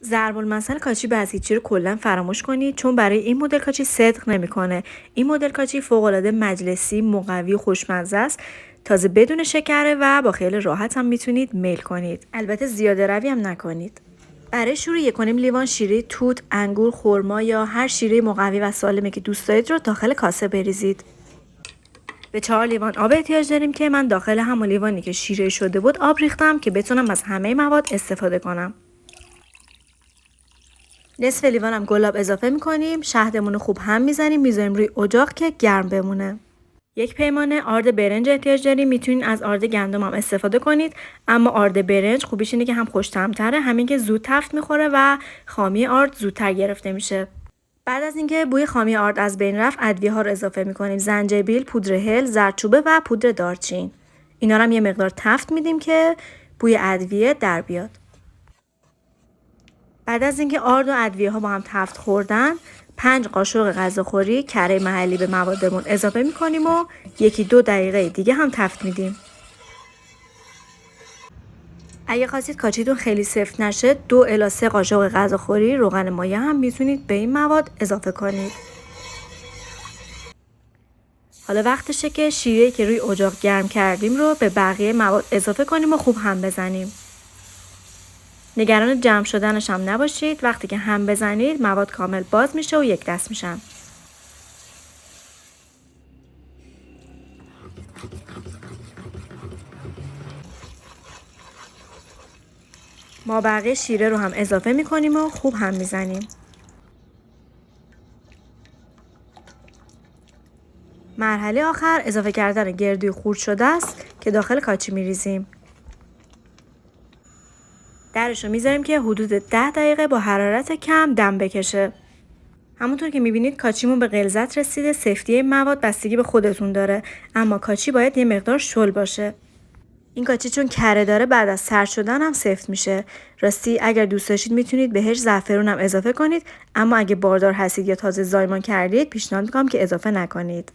ضرب المثل کاچی هیچی رو کلا فراموش کنید، چون برای این مدل کاچی صدق نمیکنه. این مدل کاچی فوق العاده مجلسی، مقوی و خوشمزه است. تازه بدون شکره و با خیال راحت هم میتونید میل کنید. البته زیاده روی هم نکنید. برای شروع 1.5 لیوان شیره توت، انگور، خرما یا هر شیره مقوی و سالمی که دوست دارید رو داخل کاسه بریزید. به 4 لیوان آب احتیاج داریم که من داخل همون لیوانی که شیره شده بود آب ریختم که بتونم از همه مواد استفاده کنم. نصف لیوان هم گلاب اضافه میکنیم. شهدمون رو خوب هم میزنیم، میذاریم روی اجاق که گرم بمونه. 1 پیمانه آرد برنج احتیاج داریم. میتونین از آرد گندم هم استفاده کنید، اما آرد برنج خوبیش اینه که هم خوش‌طعم‌تره، همین که زود تفت میخوره و خامی آرد زودتر گرفته میشه. بعد از اینکه بوی خامی آرد از بین رفت، ادویه ها رو اضافه میکنیم: زنجبیل، پودر هل، زردچوبه و پودر دارچین. اینا رو هم یه مقدار تفت میدیم که بوی ادویه در بیاد. بعد از اینکه آرد و ادویه ها با هم تفت خوردن، 5 قاشق غذاخوری کره محلی به موادمون اضافه میکنیم و 1-2 دقیقه دیگه هم تفت میدیم. اگه خواستید کاچیتون خیلی سفت نشه، 2 الی 3 قاشق غذاخوری روغن مایع هم میتونید به این مواد اضافه کنید. حالا وقتشه که شیره‌ای که روی اجاق گرم کردیم رو به بقیه مواد اضافه کنیم و خوب هم بزنیم. نگران جمع شدنش هم نباشید. وقتی که هم بزنید مواد کامل باز میشه و یک دست میشن. ما بقیه شیره رو هم اضافه میکنیم و خوب هم میزنیم. مرحله آخر اضافه کردن گردوی خورد شده است که داخل کاچی میریزیم. درش رو میذاریم که حدود 10 دقیقه با حرارت کم دم بکشه. همونطور که میبینید کاچیمون به غلظت رسیده. سفتی مواد بستگی به خودتون داره، اما کاچی باید یه مقدار شل باشه. این کاچی چون کره داره بعد از سرد شدن هم سفت میشه. راستی اگر دوست داشتید میتونید بهش زعفرون هم اضافه کنید، اما اگه باردار هستید یا تازه زایمان کردید پیشنهاد میکنم که اضافه نکنید.